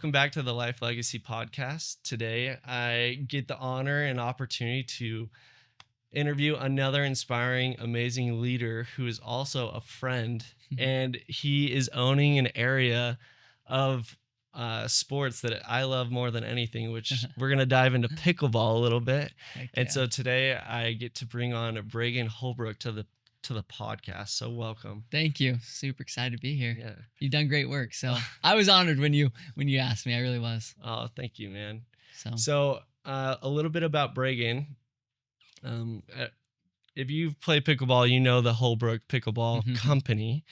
welcome back to the Life Legacy Podcast. Today, I get the honor and opportunity to interview another inspiring, amazing leader who is also a friend, and he is owning an area of sports that I love more than anything, which we're going to dive into pickleball a little bit. So today, I get to bring on Breygan Holbrook to the podcast. So welcome. Thank you. Super excited to be here. Yeah. You've done great work. So I was honored when you asked me. I really was. Oh, thank you, man. So a little bit about Breygan. If you've played pickleball, you know the Holbrook Pickleball Company,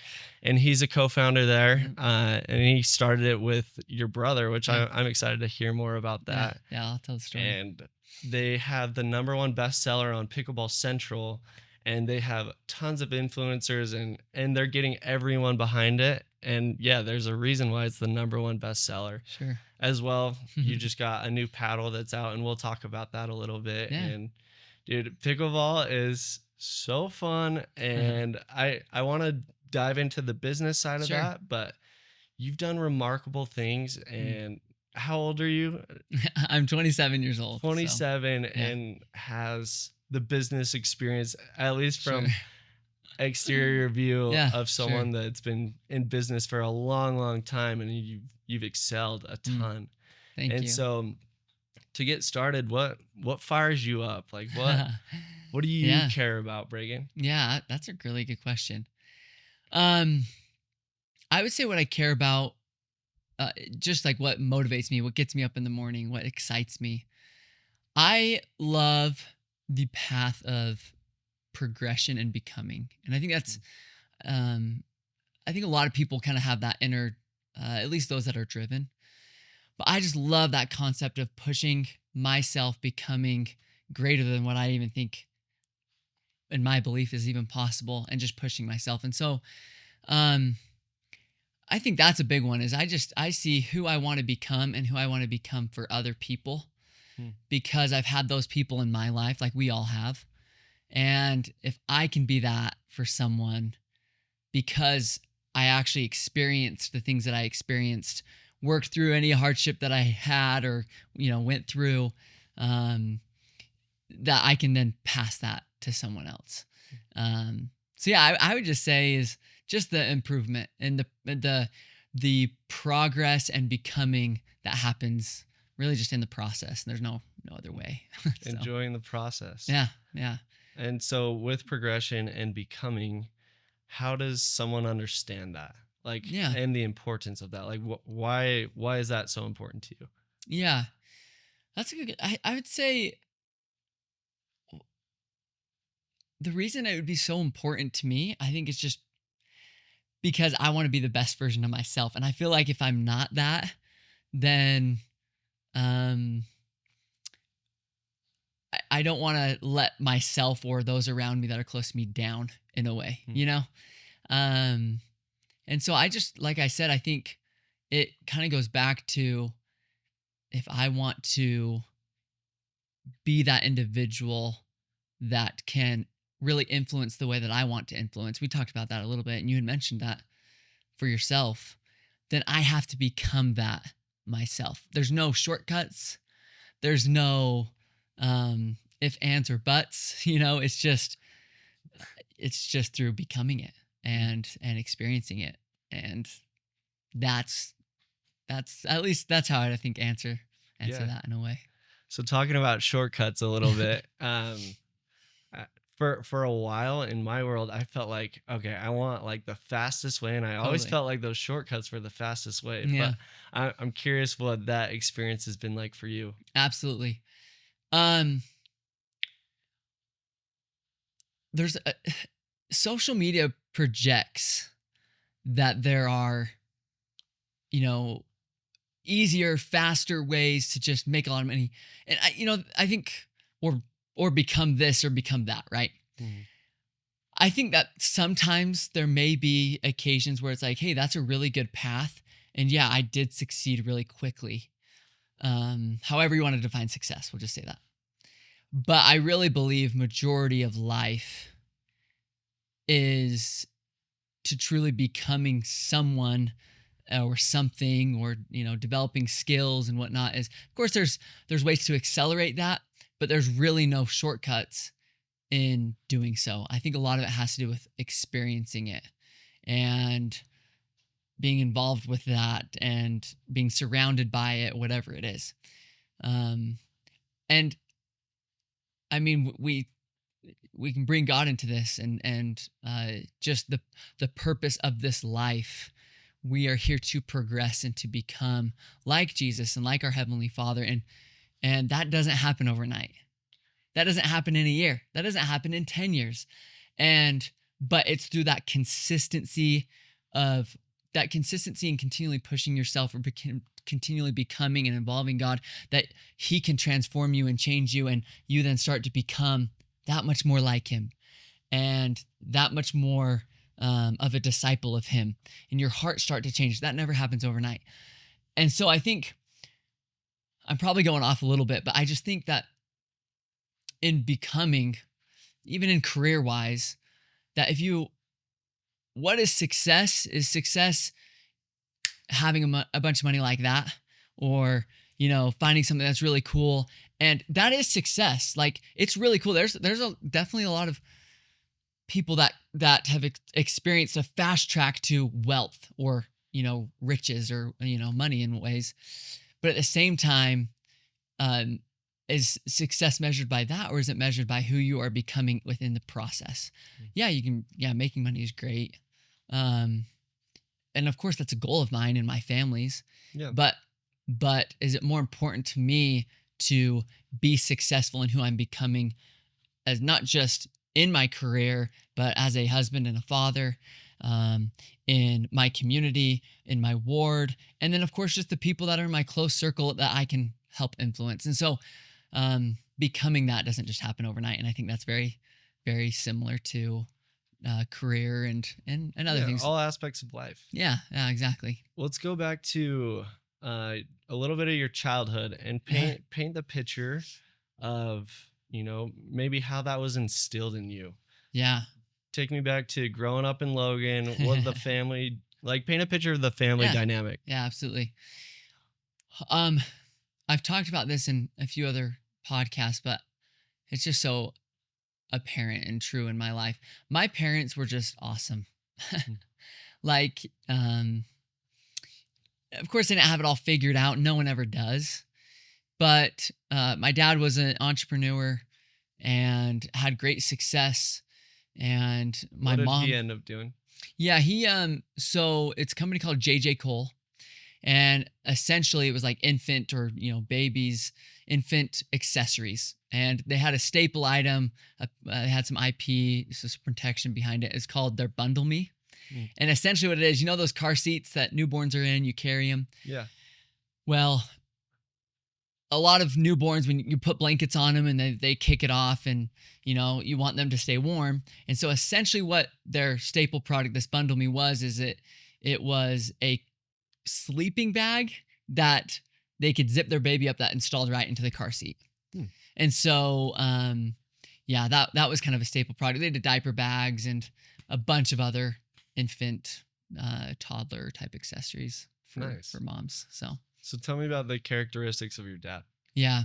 and he's a co-founder there. And he started it with your brother, which I'm excited to hear more about that. Yeah, I'll tell the story. And they have the #1 bestseller on Pickleball Central. And they have tons of influencers, and they're getting everyone behind it. And yeah, there's a reason why it's the #1 bestseller. Sure. As well, you just got a new paddle that's out, and we'll talk about that a little bit. Yeah. And dude, pickleball is so fun, and I want to dive into the business side of that, but you've done remarkable things. And how old are you? I'm 27 years old. 27, and has the business experience, at least from exterior view of someone that's been in business for a long time, and you've excelled a ton. Thank you. And so to get started, what fires you up? Like what do you care about, Breygan? Yeah, that's a really good question. I would say what I care about, just like what motivates me, what gets me up in the morning, what excites me. I love the path of progression and becoming. And I think that's, I think a lot of people kind of have that inner, at least those that are driven. But I just love that concept of pushing myself, becoming greater than what I even think in my belief is even possible, and just pushing myself. And so, I think that's a big one, is I see who I want to become and who I want to become for other people. Because I've had those people in my life, like we all have. And if I can be that for someone, because I actually experienced the things that I experienced, worked through any hardship that I had or, went through, that I can then pass that to someone else. So yeah, I would just say is just the improvement and the progress and becoming that happens really just in the process. There's no other way. So. Enjoying the process. Yeah. And so with progression and becoming, how does someone understand that? And the importance of that? Like, why is that so important to you? Yeah, that's a good. I would say the reason it would be so important to me, I think, it's just because I want to be the best version of myself, and I feel like if I'm not that, then I don't want to let myself or those around me that are close to me down in a way, And so I just, like I said, I think it kind of goes back to, if I want to be that individual that can really influence the way that I want to influence. We talked about that a little bit, and you had mentioned that for yourself. Then I have to become that myself. There's no shortcuts. There's no if, ands, or buts. It's just through becoming it and experiencing it. And that's at least that's how I think answer that in a way. So talking about shortcuts a little bit, for a while in my world, I felt like, okay, I want like the fastest way, and I always felt like those shortcuts were the fastest way. Yeah. But I'm curious what that experience has been like for you. Absolutely. There's social media projects that there are, easier, faster ways to just make a lot of money, and I think or become this or become that, right? I think that sometimes there may be occasions where it's like, hey, that's a really good path, and yeah, I did succeed really quickly. However you want to define success, we'll just say that. But I really believe majority of life is to truly becoming someone or something, or developing skills and whatnot, is of course there's ways to accelerate that, but there's really no shortcuts in doing so. I think a lot of it has to do with experiencing it and being involved with that and being surrounded by it, whatever it is. And I mean, we can bring God into this, and just the purpose of this life. We are here to progress and to become like Jesus and like our Heavenly Father, and that doesn't happen overnight. That doesn't happen in a year. That doesn't happen in 10 years. But it's through that consistency and continually pushing yourself, or continually becoming and involving God, that He can transform you and change you, and you then start to become that much more like Him and that much more of a disciple of Him, and your heart start to change. That never happens overnight. And so I think I'm probably going off a little bit, but I just think that in becoming, even in career-wise, that what is success? Is success having a bunch of money like that, or finding something that's really cool? And that is success. Like, it's really cool. There's definitely a lot of people that have experienced a fast track to wealth, or riches, or money in ways. But at the same time, is success measured by that, or is it measured by who you are becoming within the process? Making money is great. And of course that's a goal of mine and my family's. Yeah. But is it more important to me to be successful in who I'm becoming, as not just in my career, but as a husband and a father, in my community, in my ward, and then of course just the people that are in my close circle that I can help influence. And so becoming that doesn't just happen overnight. And I think that's very, very similar to career and other things. All aspects of life. Yeah, exactly. Let's go back to a little bit of your childhood and paint the picture of, maybe how that was instilled in you. Yeah. Take me back to growing up in Logan, what the family, like, paint a picture of the family dynamic. Yeah, absolutely. I've talked about this in a few other podcasts, but it's just so apparent and true in my life. My parents were just awesome. Like, of course, they didn't have it all figured out. No one ever does. But my dad was an entrepreneur and had great success. And my mom. What did he end up doing? Yeah, so it's a company called J.J. Cole. And essentially it was like infant, or, infant accessories. And they had a staple item. They had some IP, so some protection behind it. It's called their Bundle Me. And essentially what it is, those car seats that newborns are in, you carry them. Yeah. Well, a lot of newborns, when you put blankets on them and they kick it off, and, you want them to stay warm. And so essentially what their staple product, this Bundle Me, is it was a sleeping bag that they could zip their baby up that installed right into the car seat. And so, that was kind of a staple product. They did diaper bags and a bunch of other infant, toddler type accessories for moms. So tell me about the characteristics of your dad. Yeah.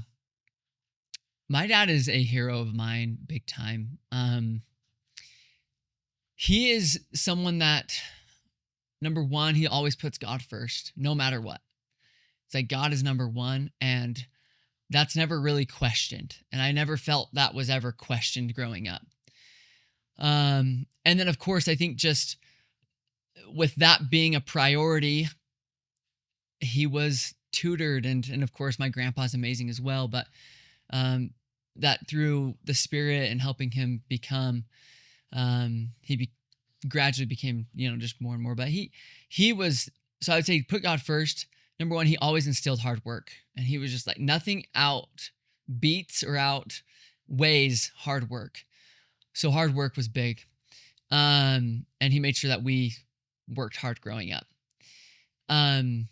My dad is a hero of mine, big time. He is someone that, number one, he always puts God first, no matter what. It's like God is number one, and that's never really questioned. And I never felt that was ever questioned growing up. And then, of course, I think just with that being a priority, he was tutored, and of course, my grandpa's amazing as well. But that through the Spirit and helping him become, gradually became, just more and more. But he was, so I would say, put God first. Number one, he always instilled hard work, and he was just like, nothing outbeats or outweighs hard work. So hard work was big. And he made sure that we worked hard growing up. And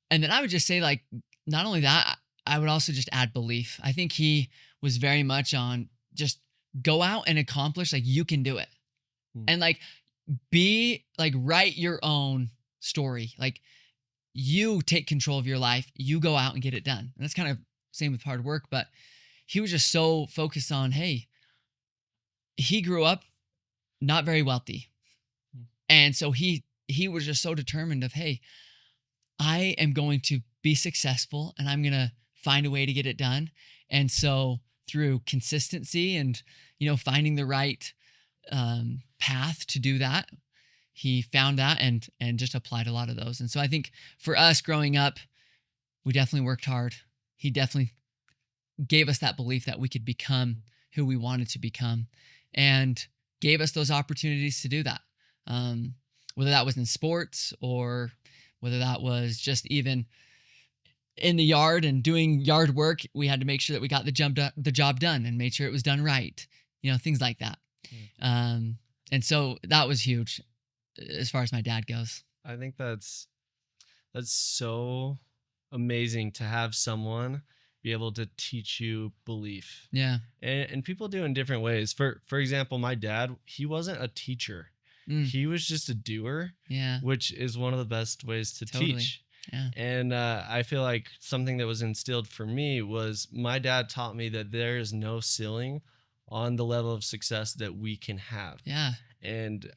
then I would just say, like, not only that, I would also just add belief. I think he was very much on just go out and accomplish, like, you can do it. And like, be like, write your own story. Like, you take control of your life, you go out and get it done. And that's kind of same with hard work, but he was just so focused on, hey, he grew up not very wealthy. And so he was just so determined of, hey, I am going to be successful and I'm going to find a way to get it done. And so through consistency and, finding the right path to do that, he found that and just applied a lot of those. And so I think for us growing up, we definitely worked hard. He definitely gave us that belief that we could become who we wanted to become and gave us those opportunities to do that. Whether that was in sports or whether that was just even in the yard and doing yard work, we had to make sure that we got the job done and made sure it was done right. Things like that. And so that was huge as far as my dad goes. I think that's so amazing to have someone be able to teach you belief. Yeah. And people do in different ways. For example, my dad, he wasn't a teacher. He was just a doer. Yeah. Which is one of the best ways to teach. Yeah. And I feel like something that was instilled for me was my dad taught me that there is no ceiling on the level of success that we can have. Yeah. And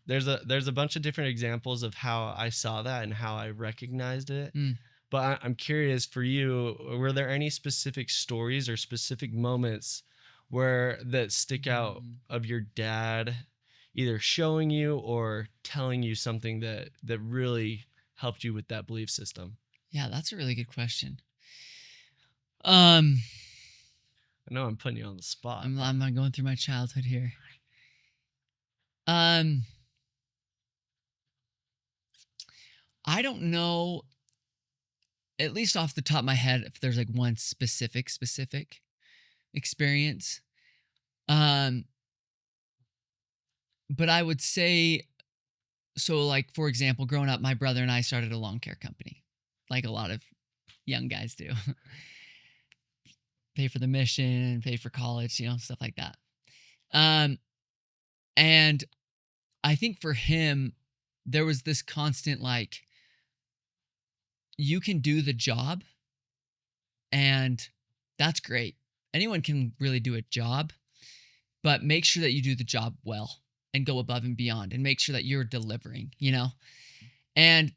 there's a bunch of different examples of how I saw that and how I recognized it. But I'm curious for you, were there any specific stories or specific moments that stick out of your dad either showing you or telling you something that really helped you with that belief system? Yeah, that's a really good question. I know I'm putting you on the spot. I'm going through my childhood here. I don't know, at least off the top of my head, if there's like one specific experience. But I would say, so like, for example, growing up, my brother and I started a lawn care company, like a lot of young guys do. Pay for the mission, pay for college, stuff like that. And I think for him, there was this constant, like, you can do the job and that's great. Anyone can really do a job, but make sure that you do the job well and go above and beyond and make sure that you're delivering, And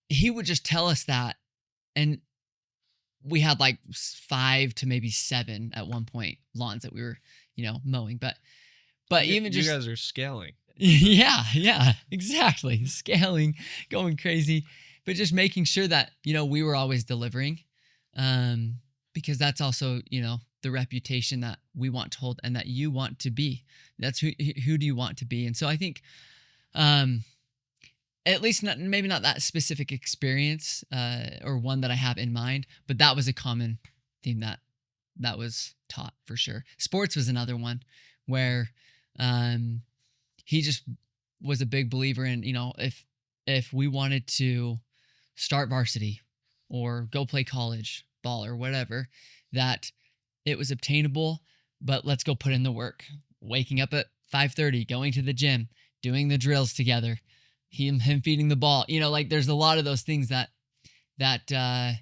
he would just tell us that. And we had like 5 to maybe 7 at one point lawns that we were, mowing. But even just, you guys are scaling. Yeah, exactly. Scaling, going crazy, but just making sure that, we were always delivering. Because that's also, the reputation that we want to hold and that you want to be. That's who do you want to be? And so I think, at least maybe not that specific experience, or one that I have in mind, but that was a common theme that was taught for sure. Sports was another one where, he just was a big believer in, if we wanted to start varsity or go play college ball or whatever, that it was obtainable, but let's go put in the work. Waking up at 5:30, going to the gym, doing the drills together, him feeding the ball. Like there's a lot of those things that kind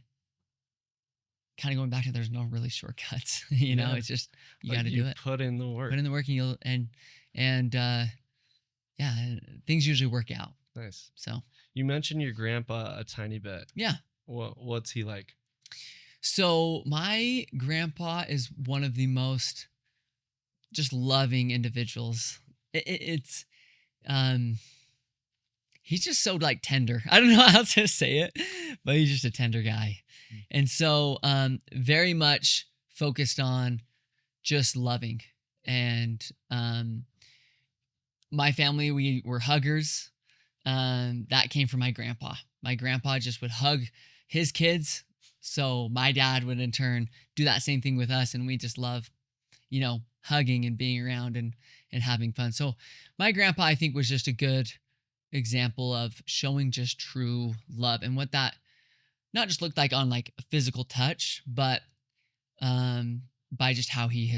of going back to, there's no really shortcuts. It's just you got to do it. Put in the work. Put in the work, and things usually work out. Nice. So you mentioned your grandpa a tiny bit. Yeah. What's he like? So my grandpa is one of the most just loving individuals. It's he's just so like tender. I don't know how to say it, but he's just a tender guy. And so very much focused on just loving. And my family, we were huggers. That came from my grandpa. My grandpa just would hug his kids. So my dad would in turn do that same thing with us. And we just love, hugging and being around and having fun. So my grandpa, I think, was just a good example of showing just true love and what that not just looked like on like a physical touch, but by just how he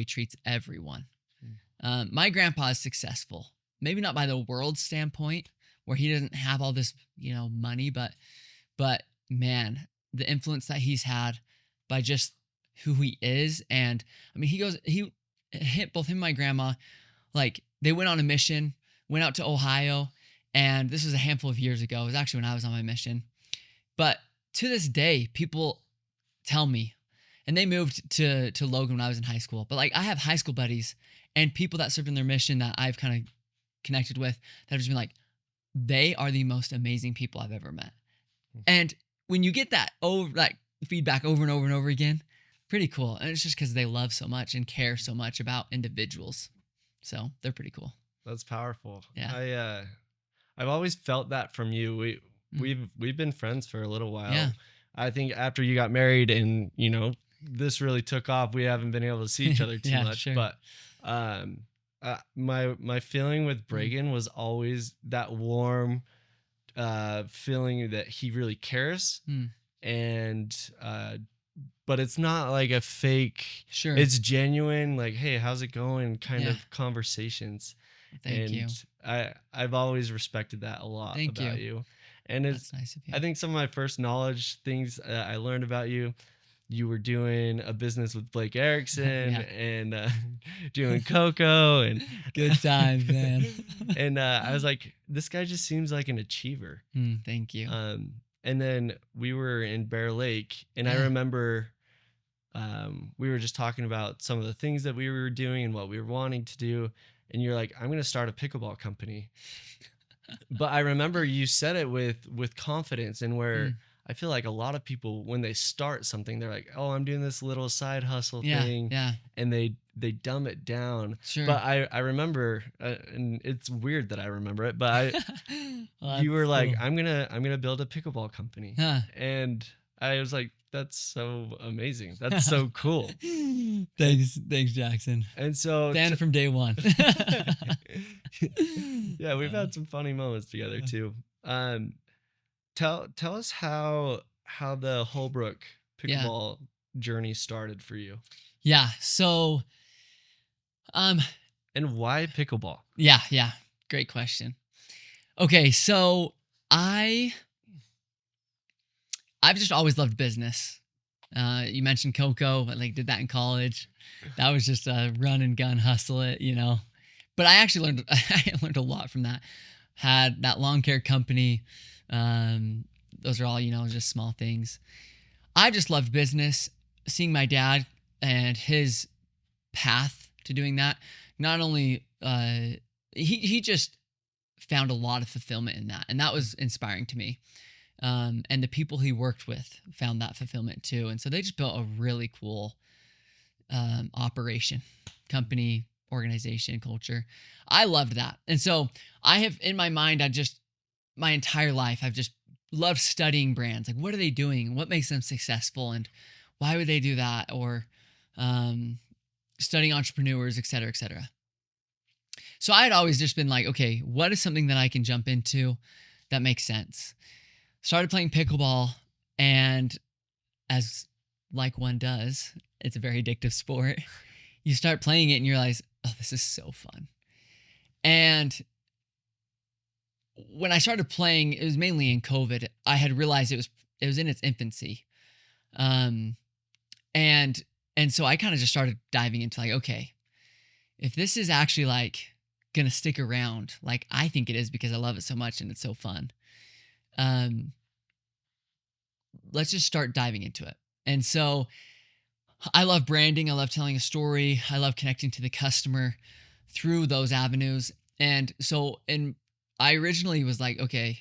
treats everyone. My grandpa is successful, maybe not by the world standpoint, where he doesn't have all this, money, but man, the influence that he's had by just who he is. And I mean, he hit both him and my grandma, like they went on a mission, went out to Ohio, and this was a handful of years ago. It was actually when I was on my mission. But to this day, people tell me, and they moved to Logan when I was in high school, but like I have high school buddies and people that served in their mission that I've kind of connected with that have just been like, they are the most amazing people I've ever met. And when you get that feedback over and over and over again, pretty cool. And it's just because they love so much and care so much about individuals. So they're pretty cool. That's powerful. Yeah. I've always felt that from you. We've been friends for a little while. Yeah. I think after you got married and, this really took off, we haven't been able to see each other too much. Sure. But my feeling with Breygan was always that warm feeling that he really cares. And but it's not like a fake. Sure. It's genuine, like, hey, how's it going kind of conversations. Thank you. I've always respected that a lot about you. And it's nice of you. I think some of my first knowledge things I learned about you, you were doing a business with Blake Erickson and doing cocoa and good times, man. And I was like, this guy just seems like an achiever. Thank you. And then we were in Bear Lake, and I remember we were just talking about some of the things that we were doing and what we were wanting to do. And you're like, I'm going to start a pickleball company. But I remember you said it with confidence, and where I feel like a lot of people, when they start something, they're like, oh, I'm doing this little side hustle thing. Yeah. And they dumb it down. Sure. But I remember, and it's weird that I remember it, but you were like, I'm gonna build a pickleball company. And I was like, that's so amazing. That's so cool. Thanks, Jackson. And so fan from day one. Yeah, we've had some funny moments together too. Tell us how the Holbrook pickleball journey started for you. Yeah. So and why pickleball? Yeah. Great question. Okay, so I've just always loved business. You mentioned Coco, I did that in college. That was just a run and gun, hustle it, But I actually learned a lot from that. Had that lawn care company. Those are all, just small things. I just loved business. Seeing my dad and his path to doing that. Not only he just found a lot of fulfillment in that, and that was inspiring to me. And the people he worked with found that fulfillment too. And so they just built a really cool operation, company, organization, culture. I loved that. And so I have in my mind, my entire life, I've just loved studying brands. Like, what are they doing? What makes them successful? And why would they do that? Or studying entrepreneurs, et cetera, et cetera. So I had always just been like, okay, what is something that I can jump into that makes sense? Started playing pickleball, and as like one does, it's a very addictive sport. You start playing it and you realize, oh, this is so fun. And when I started playing, it was mainly in COVID. I had realized it was in its infancy. And so I kind of just started diving into okay, if this is actually gonna stick around, I think it is because I love it so much and it's so fun. Let's just start diving into it. And so I love branding. I love telling a story. I love connecting to the customer through those avenues. And so, I originally was like, okay,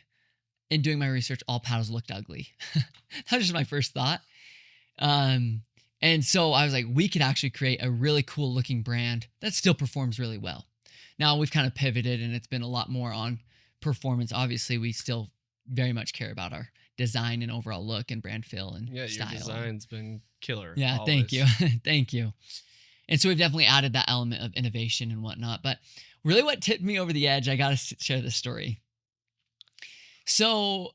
in doing my research, all paddles looked ugly. That was just my first thought. And so I was like, we could actually create a really cool looking brand that still performs really well. Now we've kind of pivoted and it's been a lot more on performance. Obviously, we still very much care about our design and overall look and brand feel and style. Your design's been killer. Yeah, always. Thank you. Thank you. And so we've definitely added that element of innovation and whatnot. But really what tipped me over the edge, I got to share this story. So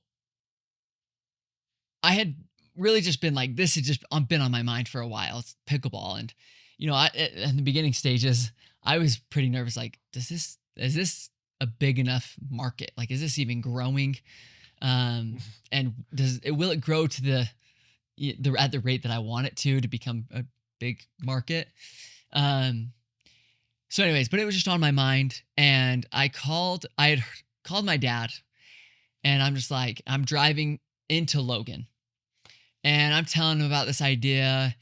I had really just been this had just been on my mind for a while. It's pickleball. And, in the beginning stages, I was pretty nervous. Is this a big enough market? Like, is this even growing? And will it grow to the at the rate that I want it to become a big market? So anyways, but it was just on my mind, and I had called my dad, and I'm just like, I'm driving into Logan, and I'm telling him about this idea,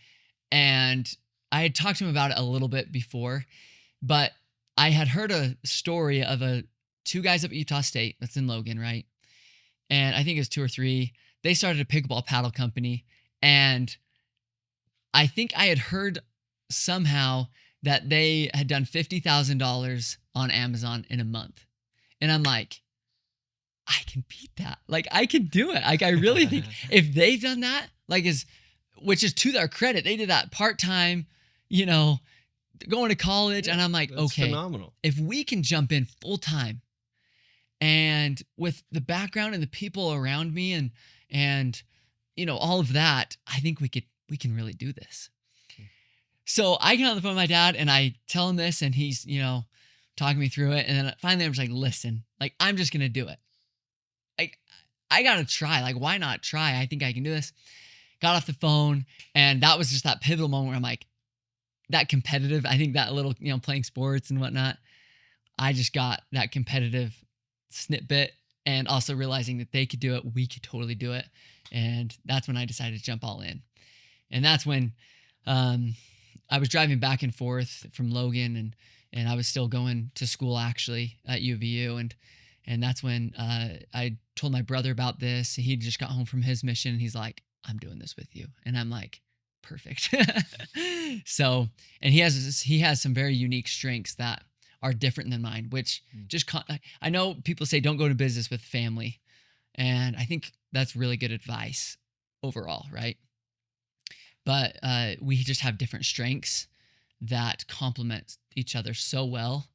and I had talked to him about it a little bit before, but I had heard a story of two guys up at Utah State that's in Logan, right? And I think it was 2 or 3. They started a pickleball paddle company, and I think I had heard somehow that they had done $50,000 on Amazon in a month. And I'm like, I can beat that. Like, I can do it. Like, I really think if they've done that, like, which is to their credit, they did that part-time, going to college. And I'm like, That's okay, phenomenal. If we can jump in full-time, and with the background and the people around me and all of that, I think we can really do this. So I get on the phone with my dad, and I tell him this, and he's, talking me through it. And then finally I'm just like, listen, like, I'm just going to do it. Like, I got to try. Like, why not try? I think I can do this. Got off the phone, and that was just that pivotal moment where I'm like, that competitive, I think that little, playing sports and whatnot, I just got that competitive snippet, and also realizing that they could do it, we could totally do it. And that's when I decided to jump all in. And that's when I was driving back and forth from Logan, and I was still going to school actually at UVU, and that's when I told my brother about this. He just got home from his mission, and he's like, I'm doing this with you. And I'm like, perfect. So, and he has some very unique strengths that are different than mine, which I know people say don't go to business with family, and I think that's really good advice overall, right? But we just have different strengths that complement each other so well.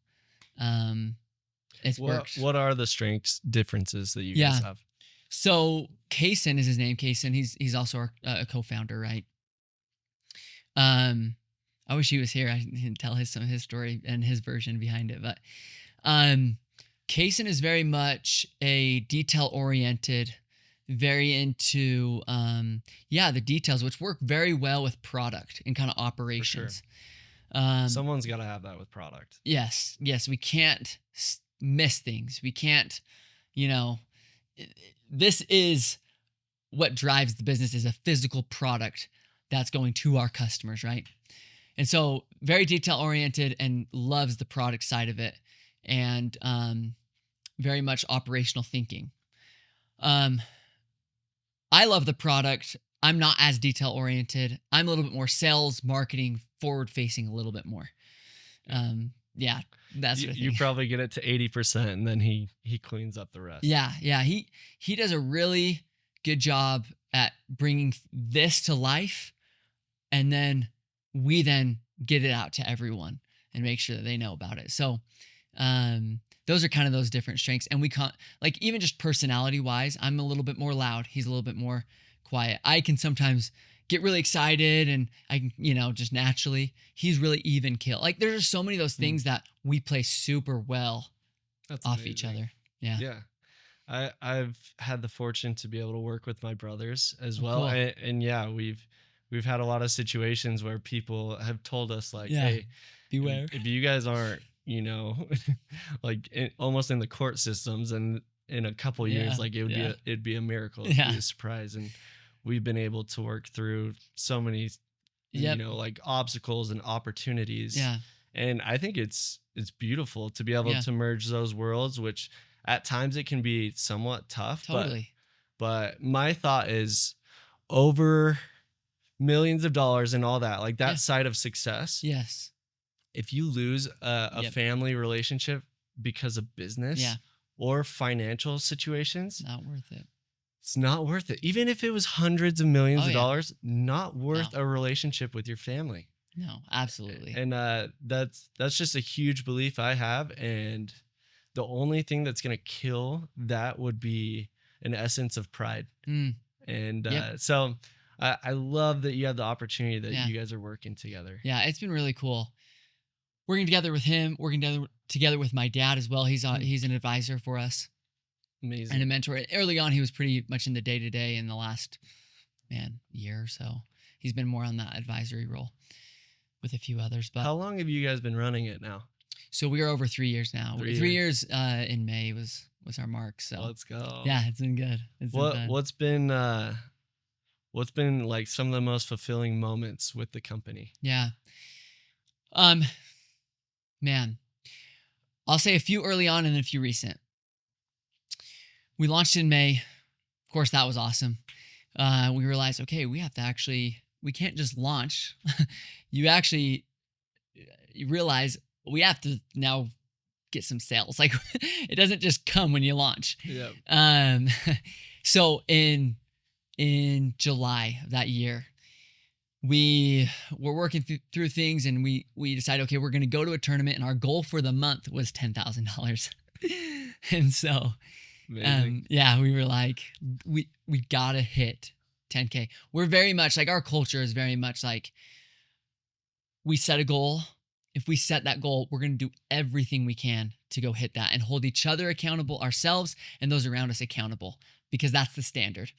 It's worked. What are the strengths differences that you guys have? So Kaysen is his name. Kaysen, he's also a co-founder, right? I wish he was here. I can tell some of his story and his version behind it. But Kaysen is very much a detail-oriented, very into the details, which work very well with product and kind of operations. For sure. Someone's got to have that with product. Yes, we can't miss things. We can't, this is what drives the business, is a physical product that's going to our customers, right? And so very detail oriented and loves the product side of it, and very much operational thinking. I love the product. I'm not as detail oriented. I'm a little bit more sales, marketing, forward facing a little bit more. That's what you probably get it to 80%, and then he cleans up the rest. Yeah. He does a really good job at bringing this to life, and then we then get it out to everyone and make sure that they know about it. So those are kind of those different strengths. And we can't, like, even just personality wise, I'm a little bit more loud. He's a little bit more quiet. I can sometimes get really excited, and I can, just naturally. He's really even kill. Like, there's just so many of those things that we play super well off each other. Yeah. Yeah. I've had the fortune to be able to work with my brothers as well. Cool. And yeah, we've had a lot of situations where people have told us, like, hey, beware. If you guys aren't, like almost in the court systems, and in a couple years, like it'd be a miracle. It'd be a surprise. And we've been able to work through so many, like obstacles and opportunities. Yeah. And I think it's beautiful to be able to merge those worlds, which at times it can be somewhat tough. Totally. But my thought is, over millions of dollars and all that, like that side of success. Yes. If you lose a family relationship because of business or financial situations, not worth it. It's not worth it. Even if it was hundreds of millions of dollars, not worth a relationship with your family. No, absolutely. And that's just a huge belief I have. And the only thing that's going to kill that would be an essence of pride. And so I love that you have the opportunity that you guys are working together. Yeah, it's been really cool. working together with him, working together with my dad as well. He's an advisor for us. Amazing. And a mentor. Early on, he was pretty much in the day-to-day. In the last, year or so, he's been more on that advisory role with a few others. But how long have you guys been running it now? So we are over 3 years now. 3 years in May was our mark. So let's go. Yeah, it's been good. What's been like some of the most fulfilling moments with the company? Yeah. Man, I'll say a few early on and then a few recent. We launched in May. Of course, that was awesome. We realized, okay, we can't just launch. You realize we have to now get some sales. Like it doesn't just come when you launch. Yeah. So in July of that year, we were working through things, and we decided, okay, we're going to go to a tournament, and our goal for the month was $10,000. And so, we were like, we gotta hit 10K. We're very much like, our culture is very much like, we set a goal. If we set that goal, we're going to do everything we can to go hit that and hold each other accountable, ourselves and those around us accountable, because that's the standard.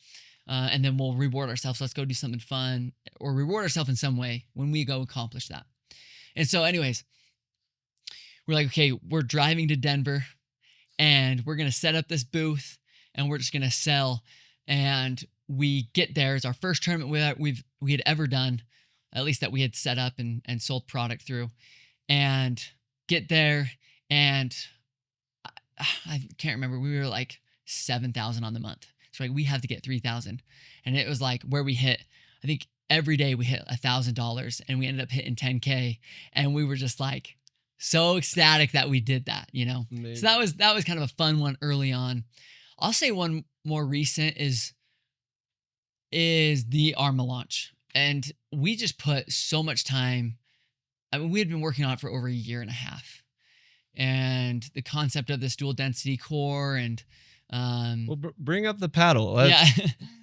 And then we'll reward ourselves. Let's go do something fun or reward ourselves in some way when we go accomplish that. And so anyways, we're like, okay, we're driving to Denver and we're going to set up this booth and we're just going to sell. And we get there. It's our first tournament we had ever done, at least that we had set up and sold product through, and get there. And I can't remember. We were like 7,000 on the month. So like, we have to get 3,000. And it was like where we hit, I think every day we hit $1,000, and we ended up hitting 10K. And we were just like so ecstatic that we did that, you know? Amazing. So that was kind of a fun one early on. I'll say one more recent is the ARMA launch. And we just put so much time. I mean, we had been working on it for over a year and a half. And the concept of this dual density core and bring up the paddle. Yeah.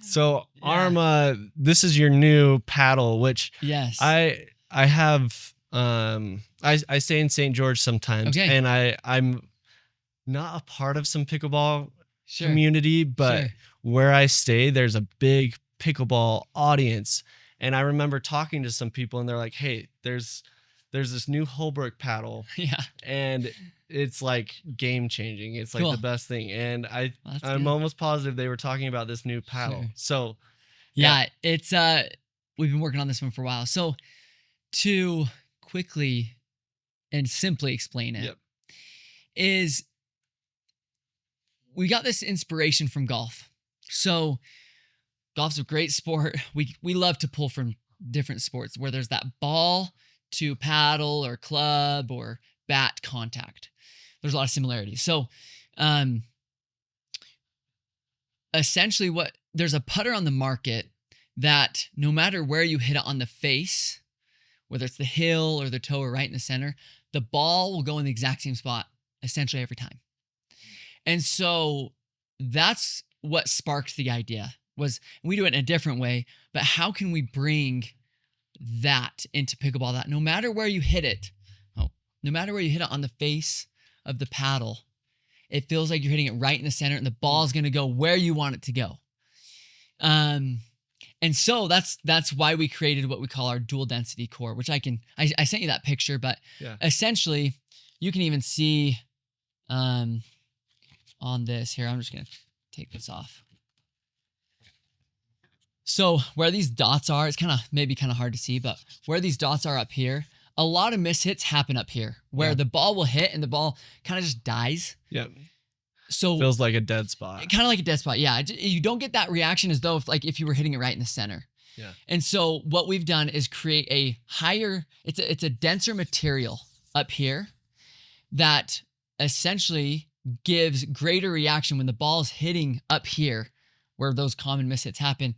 So ARMA, this is your new paddle, which yes, I have. I stay in St. George sometimes, okay, and I'm not a part of some pickleball sure, community, but sure, where I stay, there's a big pickleball audience. And I remember talking to some people, and they're like, "Hey, there's this new Holbrook paddle, yeah, and it's like game changing. It's like cool, the best thing." And I'm good, almost positive they were talking about this new paddle. Sure. So yeah, it's we've been working on this one for a while. So to quickly and simply explain it, is we got this inspiration from golf. So golf's a great sport. We love to pull from different sports where there's that ball to paddle or club or bat contact. There's a lot of similarities. So essentially there's a putter on the market that no matter where you hit it on the face, whether it's the hill or the toe or right in the center, the ball will go in the exact same spot essentially every time. And so that's what sparked the idea. Was we do it in a different way, but how can we bring that into pickleball, that no matter where you hit it, no matter where you hit it on the face of the paddle, it feels like you're hitting it right in the center and the ball is going to go where you want it to go. And so that's why we created what we call our dual density core, which I sent you that picture, but essentially you can even see on this here. I'm just going to take this off. So where these dots are, it's maybe kind of hard to see, but where these dots are up here, a lot of mishits happen up here where the ball will hit and the ball kind of just dies. Yeah. So feels like a dead spot. Kind of like a dead spot. Yeah. You don't get that reaction as though if you were hitting it right in the center. Yeah. And so what we've done is create a higher, it's a denser material up here that essentially gives greater reaction when the ball's hitting up here where those common mishits happen.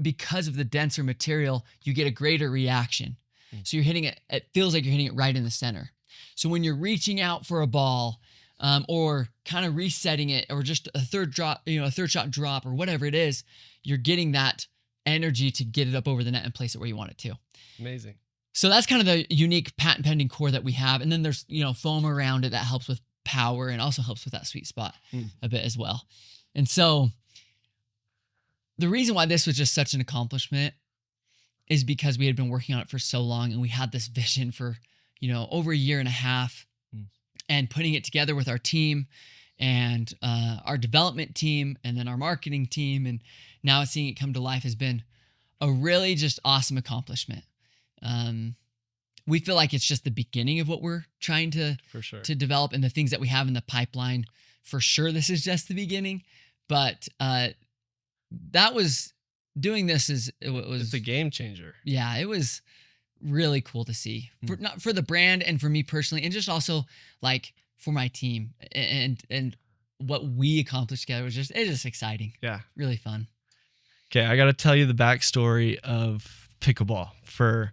Because of the denser material, you get a greater reaction. So you're hitting it, it feels like you're hitting it right in the center. So when you're reaching out for a ball or kind of resetting it or just a third shot drop or whatever it is, you're getting that energy to get it up over the net and place it where you want it to. Amazing. So that's kind of the unique patent pending core that we have. And then there's, foam around it that helps with power and also helps with that sweet spot a bit as well. And so the reason why this was just such an accomplishment is because we had been working on it for so long and we had this vision for, over a year and a half and putting it together with our team and our development team and then our marketing team. And now seeing it come to life has been a really just awesome accomplishment. We feel like it's just the beginning of what we're trying to develop and the things that we have in the pipeline. For sure, this is just the beginning, but that was doing this it's a game changer. Yeah, it was really cool to see not for the brand and for me personally, and just also like for my team and what we accomplished together was just exciting. Yeah, really fun. Okay, I got to tell you the backstory of pickleball for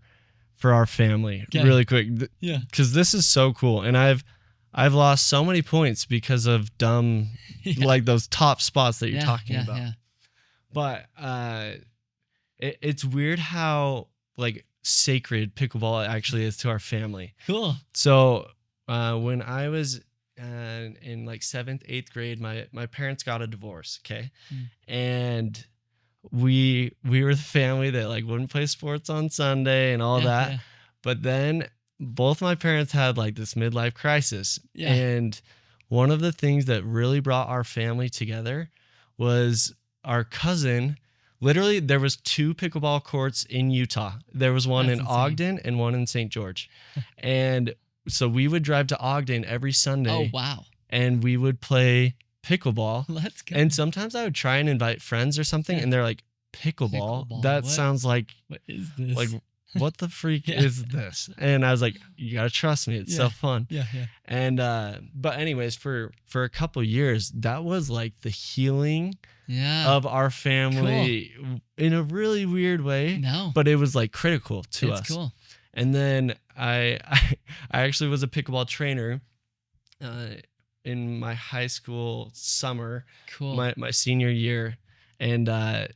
our family really quick. Yeah, because this is so cool, and I've lost so many points because of dumb like those top spots that you're talking about. Yeah. But it's weird how like sacred pickleball actually is to our family. Cool. So when I was in like 7th, 8th grade, my parents got a divorce. Okay, and we were the family that like wouldn't play sports on Sunday and all that. Yeah. But then both my parents had like this midlife crisis. Yeah. And one of the things that really brought our family together was our cousin. Literally, there was 2 pickleball courts in Utah. There was one in Ogden and one in St. George. And so we would drive to Ogden every Sunday. Oh, wow. And we would play pickleball. Let's go. And sometimes I would try and invite friends or something, and they're like, pickleball? That sounds like, what is this? Like, what the freak is this? And I was like, you gotta trust me, it's so fun. Yeah. And but anyways, for a couple years, that was like the healing of our family in a really weird way. No, but it was like critical to us. It's cool. And then I actually was a pickleball trainer in my high school summer. Cool. My senior year. And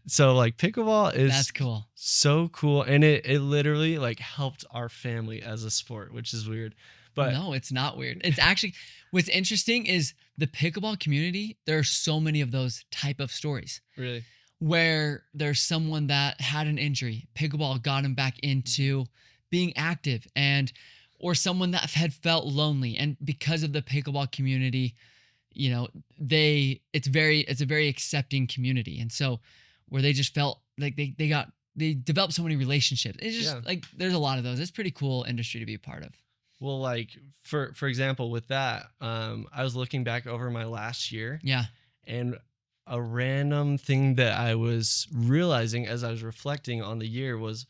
so like pickleball is that's cool. So cool. And it literally like helped our family as a sport, which is weird. But no, it's not weird. It's actually what's interesting is the pickleball community. There are so many of those type of stories. Really? Where there's someone that had an injury, pickleball got him back into being active, or someone that had felt lonely, and because of the pickleball community, it's a very accepting community. And so where they just felt like they developed so many relationships. It's just like, there's a lot of those. It's pretty cool industry to be a part of. Well, like for example, with that, I was looking back over my last year. Yeah. And a random thing that I was realizing as I was reflecting on the year was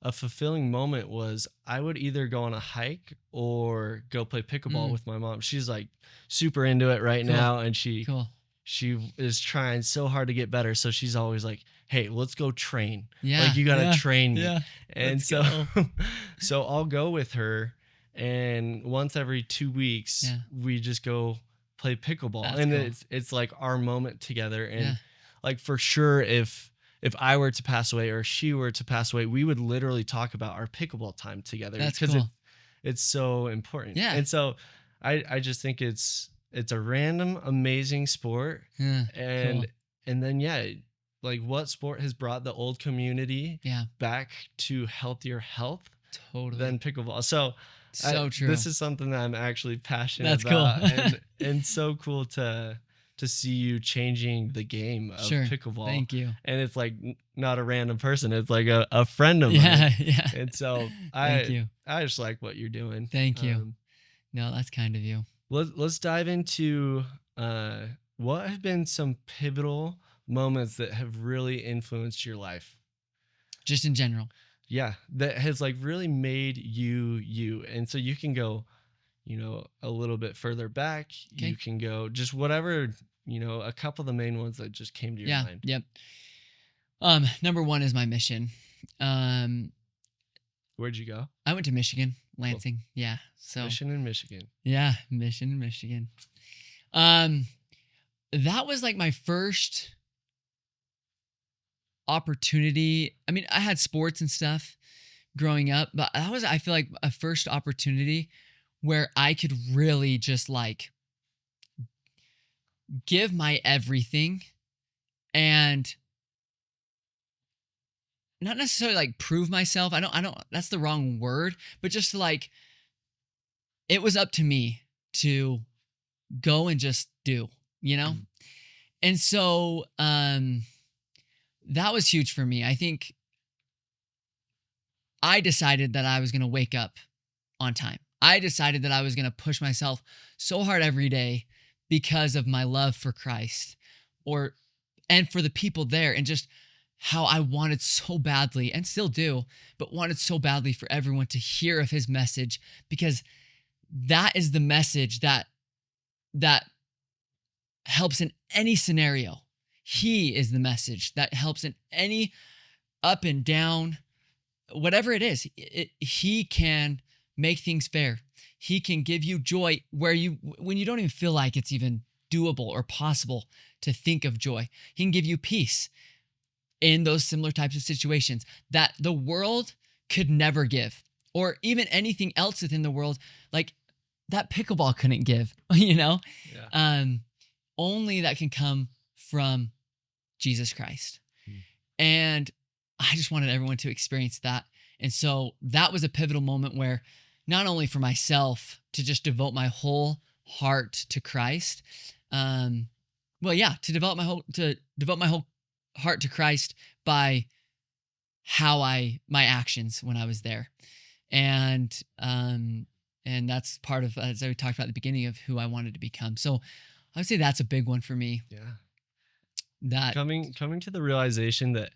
a fulfilling moment was I would either go on a hike or go play pickleball with my mom. She's like super into it right now. And she is trying so hard to get better. So she's always like, hey, let's go train. Yeah. Like you got to train me. Yeah. And so I'll go with her. And once every 2 weeks, we just go play pickleball. That's cool. It's like our moment together. And like for sure, if I were to pass away or she were to pass away, we would literally talk about our pickleball time together. That's because cool. It's so important. Yeah. And so I just think it's a random, amazing sport. Yeah. And then like what sport has brought the old community back to healthier health than pickleball? So true. This is something that I'm actually passionate about. That's cool. and so cool to see you changing the game of pickleball. Thank you. And it's like not a random person. It's like a friend of mine. Yeah. And so Thank you. I just like what you're doing. Thank you. No, that's kind of you. Let's dive into what have been some pivotal moments that have really influenced your life. Just in general. Yeah, that has like really made you. And so you can go, a little bit further back. Okay. You can go just whatever, a couple of the main ones that just came to your mind. Yep. Number 1 is my mission. Where'd you go? I went to Michigan, Lansing. Cool. Yeah. So Mission in Michigan. Yeah, Mission in Michigan. That was like my first opportunity. I mean, I had sports and stuff, growing up, but that was, I feel like, a first opportunity where I could really just like give my everything and not necessarily like prove myself. I don't, that's the wrong word, but just like, it was up to me to go and just do, you know? Mm. And so, that was huge for me. I think I decided that I was going to wake up on time. I decided that I was going to push myself so hard every day because of my love for Christ and for the people there, and just how I wanted so badly, and still do, but wanted so badly for everyone to hear of his message, because that is the message that helps in any scenario. He is the message that helps in any up and down, whatever it is. He can make things fair. He can give you joy when you don't even feel like it's even doable or possible to think of joy. He can give you peace in those similar types of situations that the world could never give, or even anything else within the world, like that pickleball couldn't give, you know? Yeah. Only that can come from Jesus Christ. And I just wanted everyone to experience that. And so that was a pivotal moment where, not only for myself to just devote my whole heart to Christ, to devote my whole heart to Christ by my actions when I was there. And that's part of, as I talked about at the beginning, of who I wanted to become. So I would say that's a big one for me. Yeah. That Coming to the realization that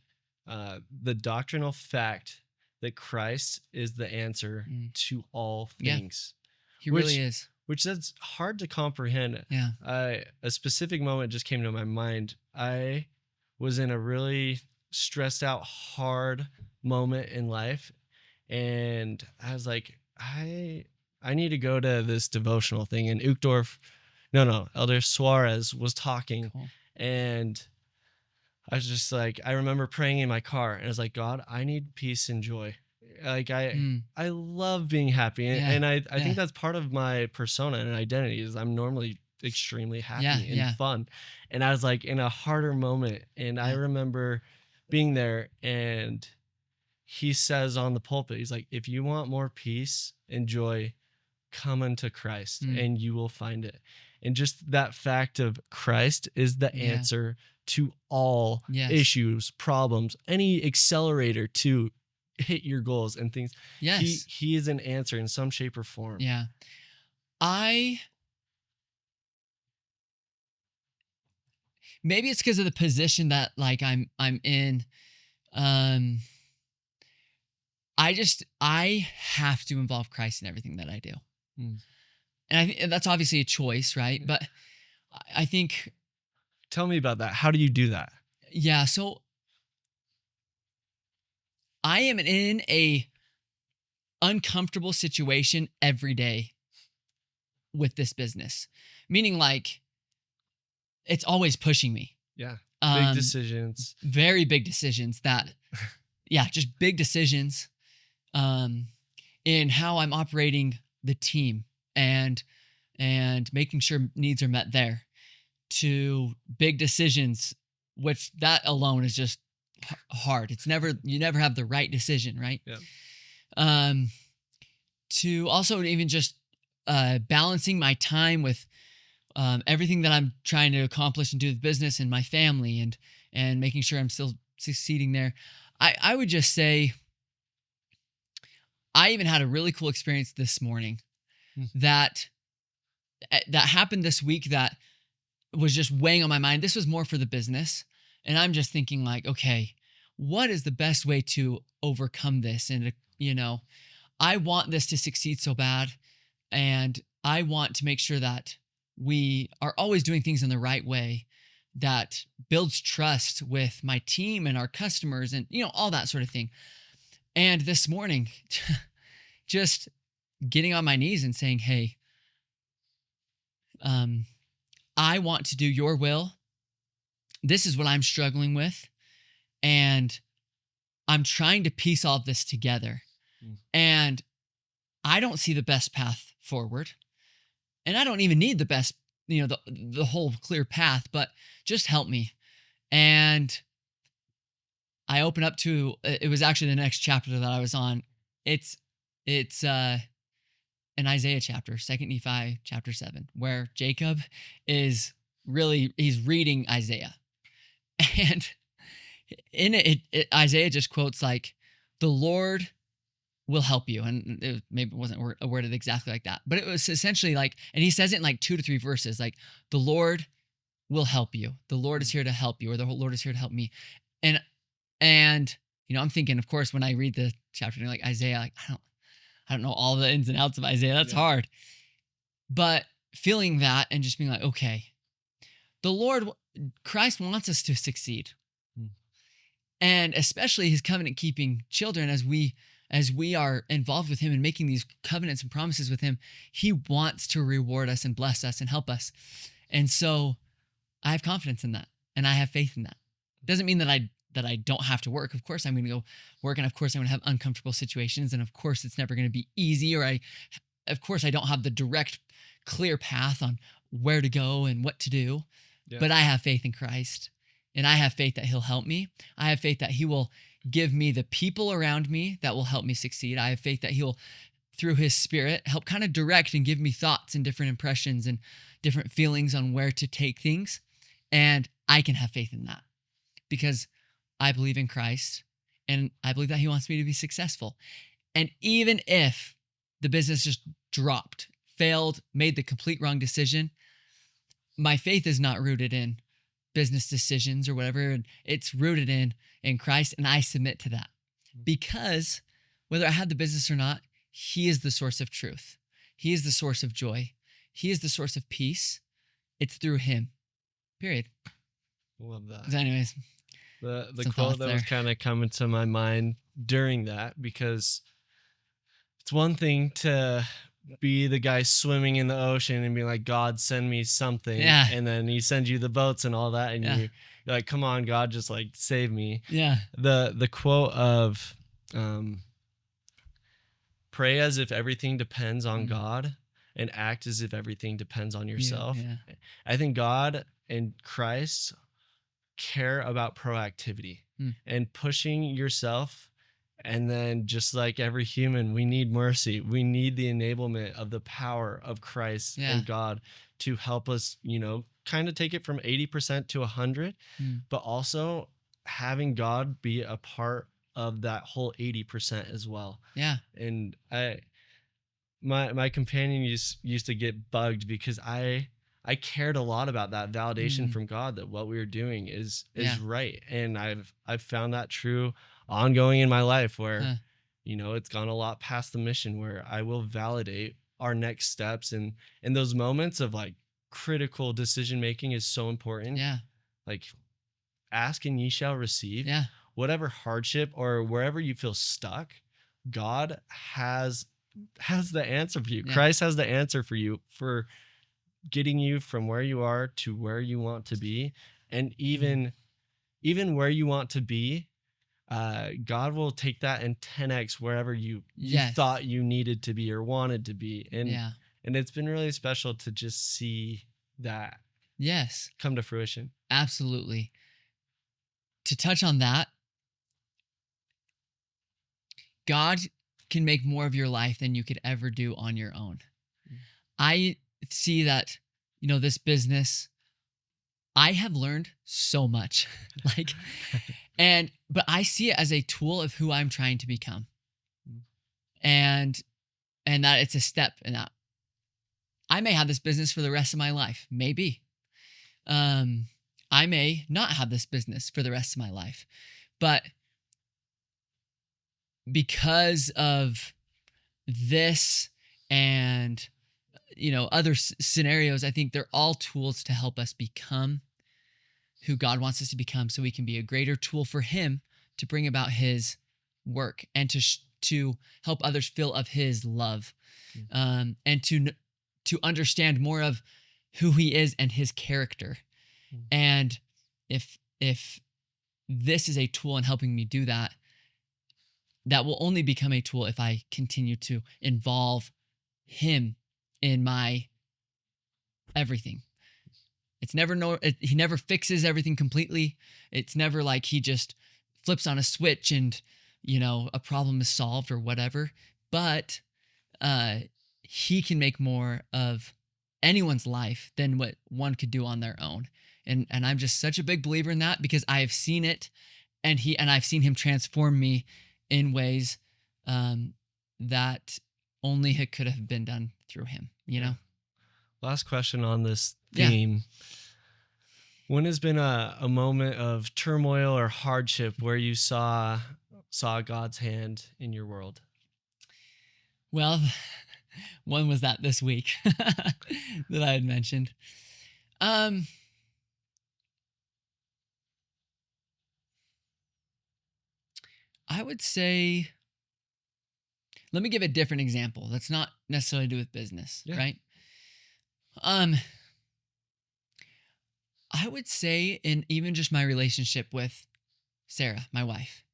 the doctrinal fact that Christ is the answer to all things. He really is. Which that's hard to comprehend. Yeah. A specific moment just came to my mind. I was in a really stressed out, hard moment in life, and I was like, I need to go to this devotional thing. And Elder Suarez was talking, Cool. and I was just like, I remember praying in my car, and I was like, God, I need peace and joy. Like I love being happy, and I think that's part of my persona and identity is I'm normally extremely happy and fun. And I was like in a harder moment, and I remember being there, and he says on the pulpit, he's like, if you want more peace and joy, come unto Christ and you will find it. And just that fact of Christ is the answer to all issues, problems, any accelerator to hit your goals and things. Yes. He is an answer in some shape or form. Yeah. Maybe it's because of the position that like I'm in. I have to involve Christ in everything that I do. And I think that's obviously a choice, right? But I think. Tell me about that. How do you do that? Yeah. So I am in a uncomfortable situation every day with this business, meaning like it's always pushing me. Yeah. Big decisions. Very big decisions just big decisions in how I'm operating the team and making sure needs are met there, to big decisions, which that alone is just hard. You never have the right decision, right? Yeah. To also even just balancing my time with everything that I'm trying to accomplish and do with business and my family, and making sure I'm still succeeding there. I would just say I even had a really cool experience this morning that happened this week that was just weighing on my mind. This was more for the business. And I'm just thinking like, okay, what is the best way to overcome this? And, I want this to succeed so bad. And I want to make sure that we are always doing things in the right way that builds trust with my team and our customers and, all that sort of thing. And this morning, just getting on my knees and saying, hey, I want to do your will. This is what I'm struggling with. And I'm trying to piece all of this together. And I don't see the best path forward. And I don't even need the best, the whole clear path, but just help me. And I open up to, it was actually the next chapter that I was on. It's an Isaiah chapter, 2 Nephi chapter 7, where Jacob he's reading Isaiah. And in it Isaiah just quotes like, the Lord will help you. And maybe it wasn't worded exactly like that, but it was essentially like, and he says it in like 2 to 3 verses, like, the Lord will help you. The Lord is here to help you, or the Lord is here to help me. And I'm thinking, of course, when I read the chapter, like Isaiah, like, I don't know all the ins and outs of Isaiah. That's hard. But feeling that and just being like, okay, Christ wants us to succeed. And especially his covenant keeping children, as we are involved with him and making these covenants and promises with him, he wants to reward us and bless us and help us. And so I have confidence in that, and I have faith in that. It doesn't mean that I don't have to work. Of course I'm going to go work, and of course I'm going to have uncomfortable situations, and of course it's never going to be easy, or of course I don't have the direct, clear path on where to go and what to do. Yeah. But I have faith in Christ, and I have faith that he'll help me. I have faith that he will give me the people around me that will help me succeed. I have faith that he'll, through his Spirit, help kind of direct and give me thoughts and different impressions and different feelings on where to take things. And I can have faith in that because I believe in Christ, and I believe that he wants me to be successful. And even if the business just dropped, failed, made the complete wrong decision, my faith is not rooted in business decisions or whatever. And it's rooted in Christ, and I submit to that. Because whether I have the business or not, he is the source of truth. He is the source of joy. He is the source of peace. It's through him. Period. Love that. So anyways, the quote that was kind of coming to my mind during that, because it's one thing to be the guy swimming in the ocean and be like, God, send me something. Yeah. And then he sends you the boats and all that. And you're like, come on, God, just like save me. Yeah. The quote of pray as if everything depends on God, and act as if everything depends on yourself. Yeah. I think God and Christ care about proactivity and pushing yourself. And then just like every human, we need mercy. We need the enablement of the power of Christ and God to help us, kind of take it from 80% to 100, but also having God be a part of that whole 80% as well. Yeah. And my companion used to get bugged because I cared a lot about that validation from God that what we were doing is right. And I've found that true ongoing in my life where, it's gone a lot past the mission, where I will validate our next steps. And in those moments of like critical decision making is so important. Yeah. Like ask and ye shall receive. Yeah. Whatever hardship or wherever you feel stuck, God has the answer for you. Yeah. Christ has the answer for you for getting you from where you are to where you want to be. And even where you want to be, God will take that and 10x wherever you thought you needed to be or wanted to be. And it's been really special to just see that come to fruition. Absolutely. To touch on that, God can make more of your life than you could ever do on your own. I see that, this business, I have learned so much, but I see it as a tool of who I'm trying to become. And that it's a step in that. I may have this business for the rest of my life. Maybe. I may not have this business for the rest of my life, but because of this and other scenarios, I think they're all tools to help us become who God wants us to become, so we can be a greater tool for him to bring about his work and to help others feel of his love, and to understand more of who he is and his character. And if this is a tool in helping me do that, that will only become a tool if I continue to involve him in my everything. It's never he never fixes everything completely. It's never like he just flips on a switch and, a problem is solved or whatever. But he can make more of anyone's life than what one could do on their own. And I'm just such a big believer in that because I have seen it, and I've seen him transform me in ways that only could have been done through him, Last question on this theme. Yeah. When has been a moment of turmoil or hardship where you saw God's hand in your world? Well, one was that this week that I had mentioned. I would say, let me give a different example. That's not necessarily to do with business, right? I would say in even just my relationship with Sarah, my wife,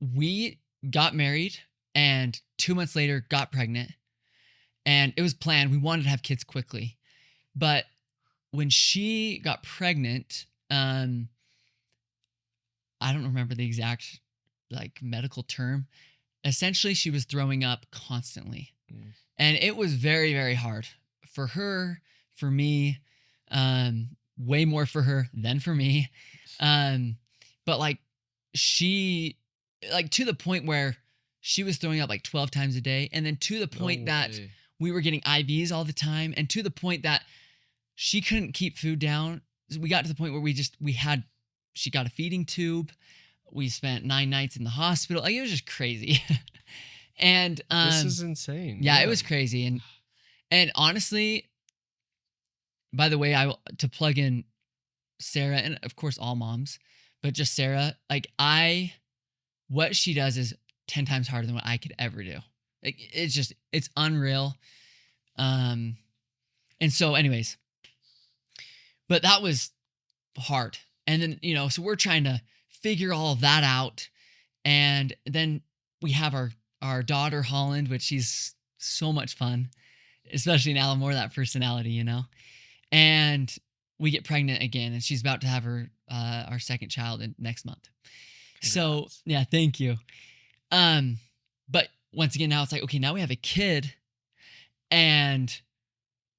we got married and 2 months later got pregnant, and it was planned. We wanted to have kids quickly, but when she got pregnant, I don't remember the exact medical term. Essentially, she was throwing up constantly, and it was very, very hard for her. For me, way more for her than for me. But she, to the point where she was throwing up 12 times a day. And then to the point that we were getting IVs all the time. And to the point that she couldn't keep food down. We got to the point where she got a feeding tube. We spent 9 nights in the hospital. It was just crazy. And this is insane. Yeah, it was crazy. And honestly, by the way, to plug in Sarah, and of course all moms, but just Sarah, what she does is 10 times harder than what I could ever do. It's unreal. And so anyways, but that was hard. And then, so we're trying to figure all of that out. And then we have our daughter, Holland, which she's so much fun, especially now, more of that personality, And we get pregnant again, and she's about to have our second child next month. Congrats. So yeah, thank you. But once again, now it's okay, now we have a kid, and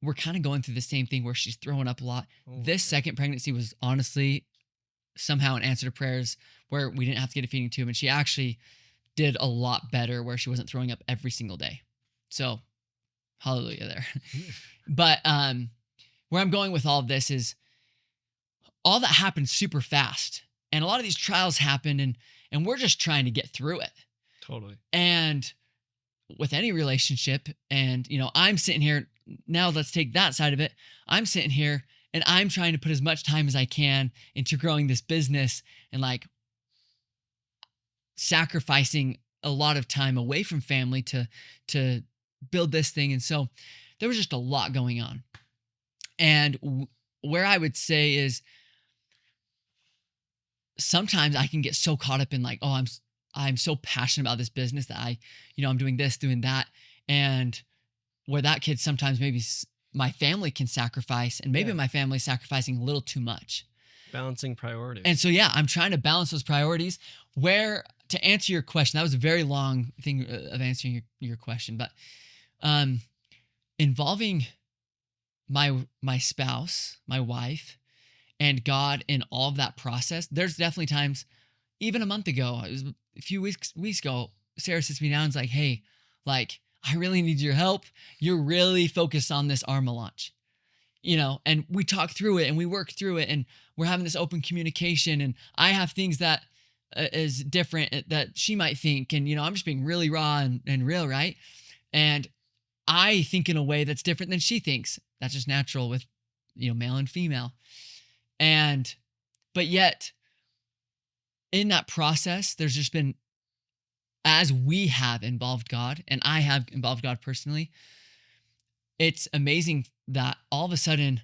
we're kind of going through the same thing where she's throwing up a lot. This second pregnancy was honestly somehow an answer to prayers where we didn't have to get a feeding tube, and she actually did a lot better where she wasn't throwing up every single day. So hallelujah there. But where I'm going with all of this is all that happened super fast. And a lot of these trials happened, and we're just trying to get through it. Totally. And with any relationship, and, I'm sitting here, now let's take that side of it. I'm sitting here and I'm trying to put as much time as I can into growing this business and sacrificing a lot of time away from family to build this thing. And so there was just a lot going on. And where I would say is sometimes I can get so caught up in I'm so passionate about this business that I'm doing this, doing that. And where that kid sometimes maybe my family can sacrifice, and maybe my family's sacrificing a little too much. Balancing priorities. And so, I'm trying to balance those priorities where, to answer your question, that was a very long thing of answering your question, but involving my spouse, my wife, and God in all of that process, there's definitely times, even a month ago, it was a few weeks ago, Sarah sits me down and is like, hey, I really need your help. You're really focused on this ARMA launch, and we talk through it and we work through it, and we're having this open communication, and I have things that is different that she might think, and, I'm just being really raw and real, right? And I think in a way that's different than she thinks. That's just natural with, male and female. But yet in that process, there's just been, as we have involved God, and I have involved God personally, it's amazing that all of a sudden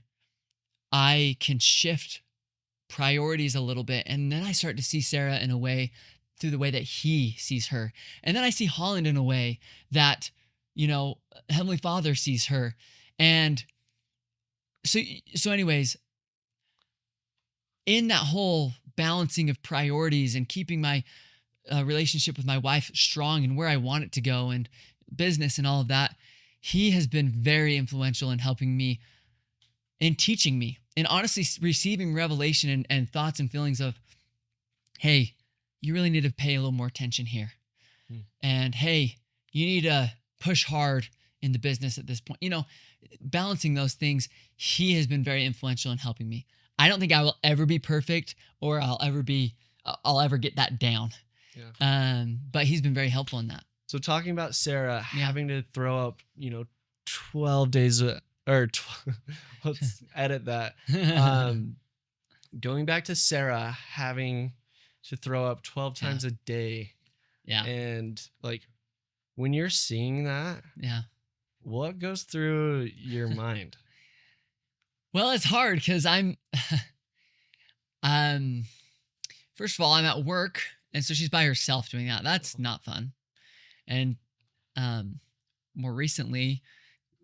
I can shift priorities a little bit. And then I start to see Sarah in a way through the way that he sees her. And then I see Holland in a way that, Heavenly Father sees her. And so anyways, in that whole balancing of priorities and keeping my relationship with my wife strong and where I want it to go and business and all of that, he has been very influential in helping me and teaching me and honestly receiving revelation and thoughts and feelings of, hey, you really need to pay a little more attention here. And hey, you need to push hard in the business at this point. Balancing those things, he has been very influential in helping me. I don't think I will ever be perfect or I'll ever get that down. Yeah. But he's been very helpful in that. So talking about Sarah having to throw up, 12 days let's edit that. Going back to Sarah having to throw up 12 times a day. Yeah. And like when you're seeing that, what goes through your mind? Well, it's hard because I'm first of all, I'm at work, and so she's by herself doing that. That's not fun. And more recently,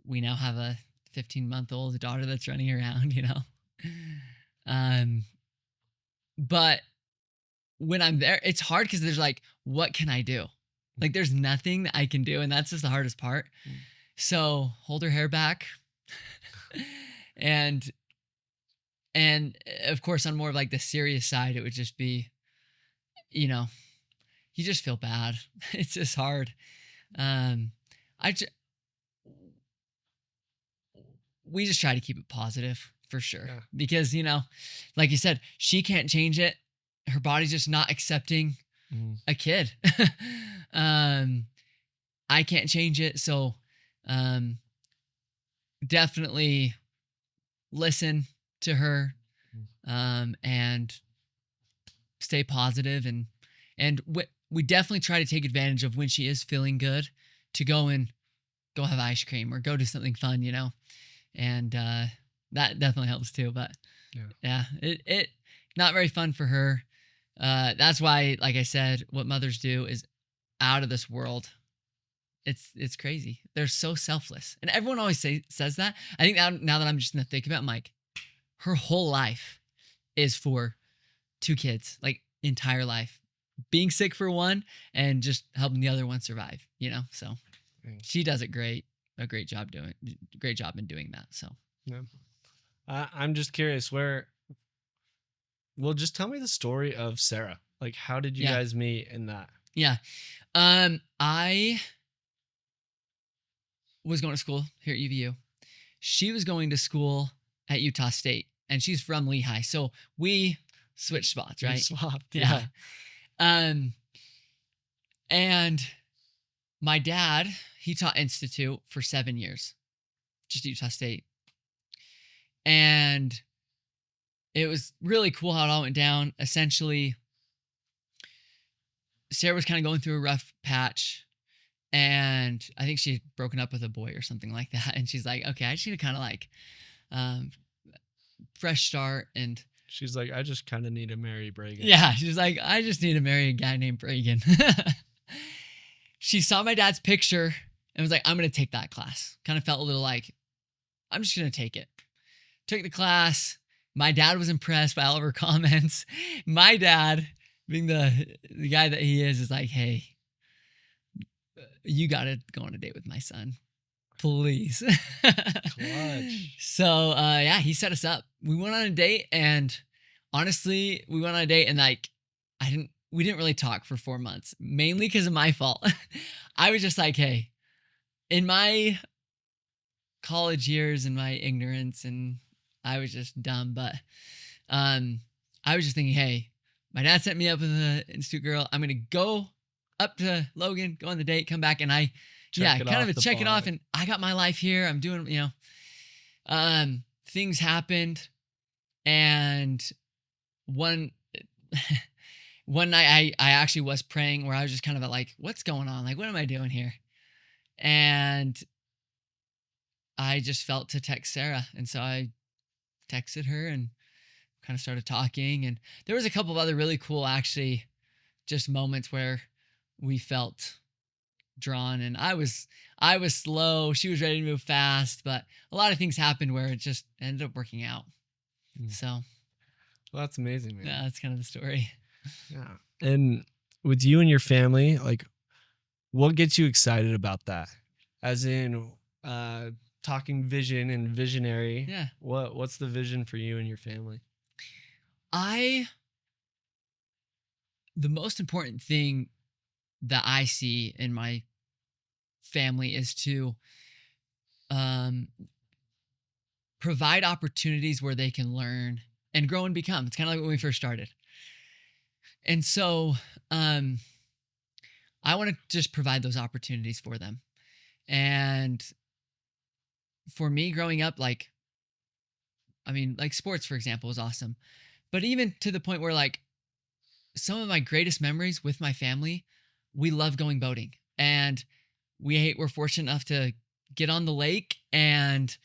we now have a 15-month-old daughter that's running around, but when I'm there, it's hard because there's like, what can I do? Like, there's nothing that I can do, and that's just the hardest part. So hold her hair back. and of course, on more of like the serious side, it would just be, you just feel bad. It's just hard. We just try to keep it positive for sure. Yeah. Because, like you said, she can't change it. Her body's just not accepting a kid. I can't change it. So, definitely listen to her, and stay positive. And we definitely try to take advantage of when she is feeling good to go have ice cream or go do something fun, and that definitely helps too. But it not very fun for her. That's why, like I said, what mothers do is out of this world. It's crazy. They're so selfless, and everyone always says that. I think now that I'm just in the thick of it, I'm like, her whole life is for 2 kids, like entire life, being sick for one and just helping the other one survive. So she does a great job in doing that. So I'm just curious just tell me the story of Sarah. Like, how did you guys meet in that? Yeah. I was going to school here at UVU. She was going to school at Utah State, and she's from Lehigh. So we switched spots, right? We swapped. Yeah. And my dad, he taught Institute for 7 years, just Utah State. And it was really cool how it all went down. Essentially, Sarah was kind of going through a rough patch, and I think she had broken up with a boy or something like that. And she's like, okay, I just need to kind of like fresh start. And she's like, I just kind of need to marry Breygan. Yeah, she's like, I just need to marry a guy named Breygan. She saw my dad's picture and was like, I'm going to take that class. Kind of felt a little like, I'm just going to take it. Took the class. My dad was impressed by all of her comments. My dad, being the guy that he is like, hey, you got to go on a date with my son. Please. Clutch. So, he set us up. We went on a date, and honestly, like, we didn't really talk for 4 months, mainly because of my fault. I was just like, hey, in my college years and my ignorance, and I was just dumb, but I was just thinking, hey, my dad set me up with an Institute girl. I'm going to go up to Logan, go on the date, come back, and check it off, and I got my life here. I'm doing, things happened, and one night I actually was praying where I was just kind of like, what's going on? Like, what am I doing here? And I just felt to text Sarah, and so I texted her and kind of started talking, and there was a couple of other really cool actually just moments where we felt drawn, and I was slow, she was ready to move fast, but a lot of things happened where it just ended up working out. So Well, that's amazing, man. yeah, that's kind of the story. Yeah. And with you and your family, like, what gets you excited about that? As in, talking vision and visionary. Yeah. What's the vision for you and your family? The most important thing that I see in my family is to provide opportunities where they can learn and grow and become. It's kind of like when we first started. And so I want to just provide those opportunities for them. And for me growing up, like sports, for example, was awesome. But even to the point where like some of my greatest memories with my family, we love going boating. And we're fortunate enough to get on the lake and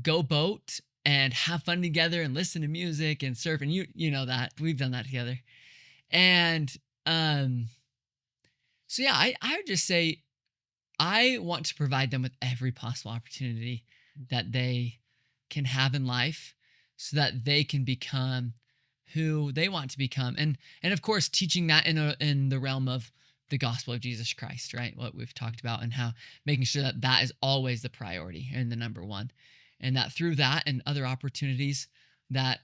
go boat and have fun together and listen to music and surf. And you know that. We've done that together. And so yeah, I would just say I want to provide them with every possible opportunity that they can have in life so that they can become who they want to become. And of course, teaching that in the realm of the gospel of Jesus Christ, right? What we've talked about, and how making sure that that is always the priority and the number one. And that through that and other opportunities that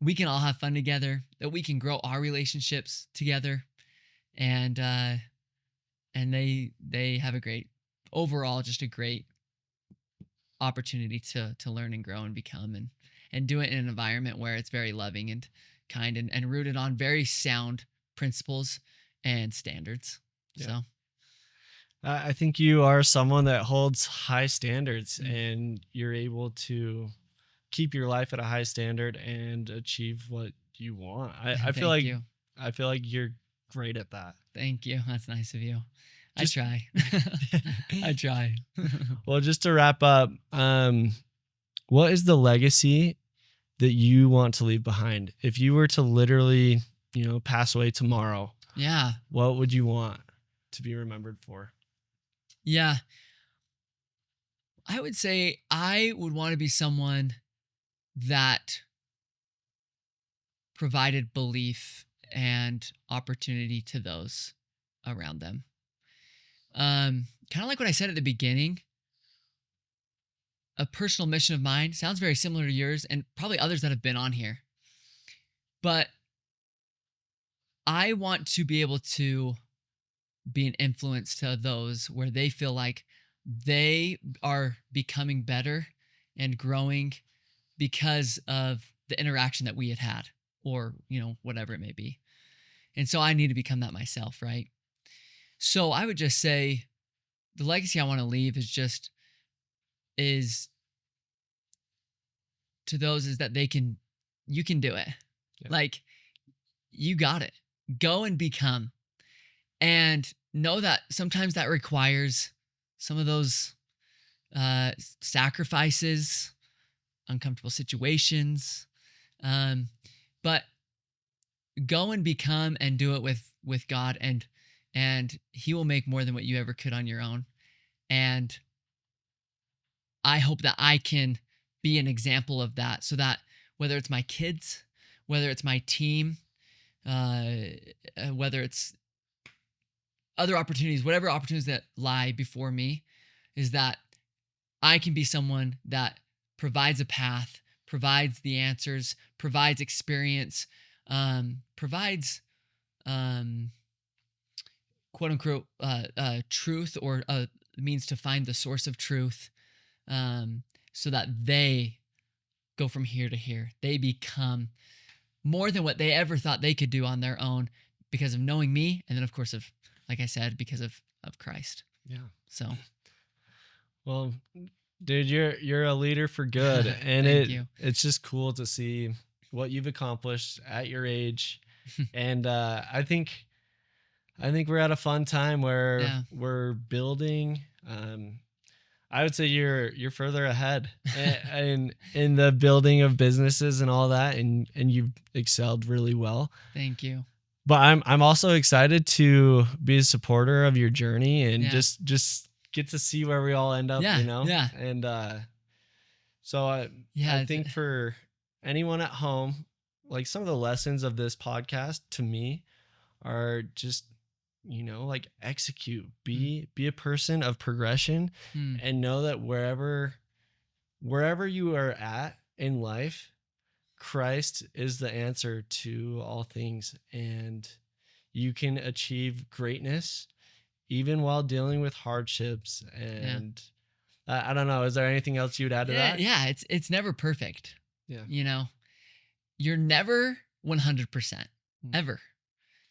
we can all have fun together, that we can grow our relationships together, and they have a great, overall, just a great opportunity to learn and grow and become, and do it in an environment where it's very loving and kind, and rooted on very sound principles and standards. Yeah. So I think you are someone that holds high standards, and you're able to keep your life at a high standard and achieve what you want. I feel like I feel like you're great at that. Thank you. That's nice of you. I try. I try. Well, just to wrap up, what is the legacy that you want to leave behind? If you were to literally, pass away tomorrow, yeah, what would you want to be remembered for? Yeah. I would say I would want to be someone that provided belief and opportunity to those around them. Kind of like what I said at the beginning, a personal mission of mine sounds very similar to yours and probably others that have been on here. But I want to be able to be an influence to those where they feel like they are becoming better and growing because of the interaction that we had, or, whatever it may be. And so I need to become that myself, right? So I would just say the legacy I want to leave is to those is that you can do it. Yeah. Like, you got it. Go and become. And know that sometimes that requires some of those sacrifices, uncomfortable situations. But go and become and do it with God, and He will make more than what you ever could on your own. And I hope that I can be an example of that, so that whether it's my kids, whether it's my team, whether it's other opportunities, whatever opportunities that lie before me, is that I can be someone that provides a path, provides the answers, provides experience, provides quote unquote truth, or means to find the source of truth, so that they go from here to here. They become more than what they ever thought they could do on their own because of knowing me, and then of course like I said, because of Christ. Yeah. So, well, dude, you're a leader for good, and it's just cool to see what you've accomplished at your age, and I think we're at a fun time where we're building. I would say you're further ahead in the building of businesses and all that, and you've excelled really well. Thank you. but I'm also excited to be a supporter of your journey and Yeah. just get to see where we all end up, Yeah, you know? yeah. And so I think for anyone at home, like some of the lessons of this podcast to me are just, you know, like execute, be a person of progression and know that wherever you are at in life, Christ is the answer to all things, and you can achieve greatness even while dealing with hardships. And I don't know, is there anything else you'd add to that? Yeah, it's never perfect. Yeah. You know, you're never 100% ever.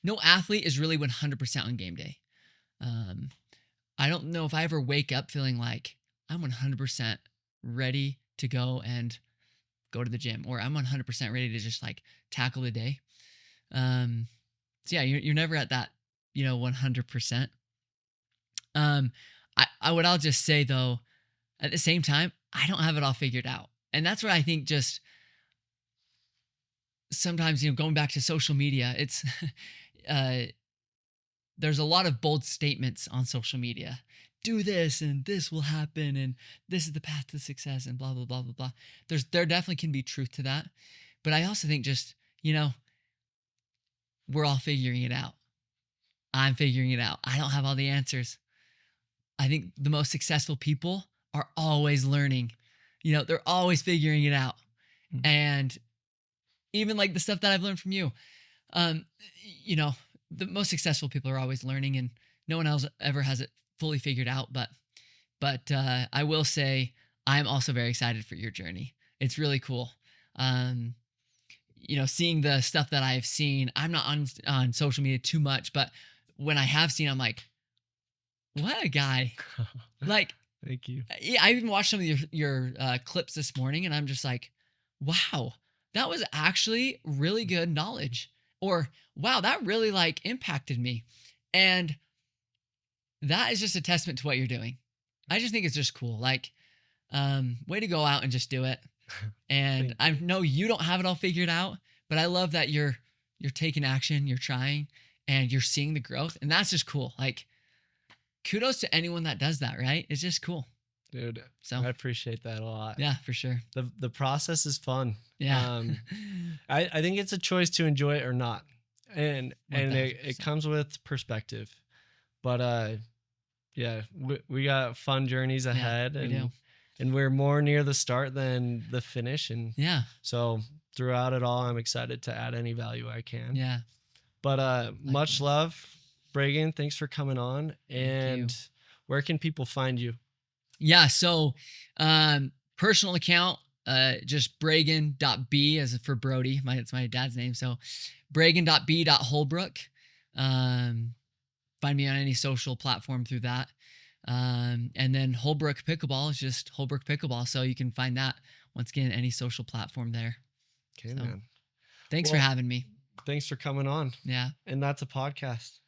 No athlete is really 100% on game day. I don't know if I ever wake up feeling like I'm 100% ready to go and go to the gym, or I'm 100% ready to just like tackle the day. So yeah, you're never at that, 100%. What I'll just say though, at the same time, I don't have it all figured out. And that's where I think just sometimes, going back to social media, it's, there's a lot of bold statements on social media. Do this and this will happen and this is the path to success and blah, blah, blah, blah, blah. There definitely can be truth to that. But I also think just, we're all figuring it out. I'm figuring it out. I don't have all the answers. I think the most successful people are always learning. They're always figuring it out. Mm-hmm. And even like the stuff that I've learned from you, the most successful people are always learning, and no one else ever has it fully figured out. But I will say I'm also very excited for your journey. It's really cool. Seeing the stuff that I've seen, I'm not on social media too much, but when I have seen, I'm like, what a guy. Like, thank you. Yeah, I even watched some of your clips this morning, and I'm just like, wow, that was actually really good knowledge. Or, wow, that really like impacted me. And that is just a testament to what you're doing. I just think it's just cool. Like, way to go out and just do it. And I know you don't have it all figured out, but I love that you're taking action, you're trying, and you're seeing the growth. And that's just cool. Like, kudos to anyone that does that, right? It's just cool. Dude, so I appreciate that a lot. Yeah, for sure. The process is fun. Yeah. I think it's a choice to enjoy it or not. And 1,000%. it comes with perspective. But yeah, we got fun journeys ahead, and we're more near the start than the finish. And yeah. So throughout it all, I'm excited to add any value I can. Yeah. But much love, Breygan. Thanks for coming on. And where can people find you? Yeah, so personal account, just Breygan.b as for Brody. It's my dad's name. So Breygan.b.holbrook. Find me on any social platform through that. And then Holbrook Pickleball is just Holbrook Pickleball. So you can find that, once again, any social platform there. Okay, man. Thanks for having me. Thanks for coming on. Yeah. And that's a podcast.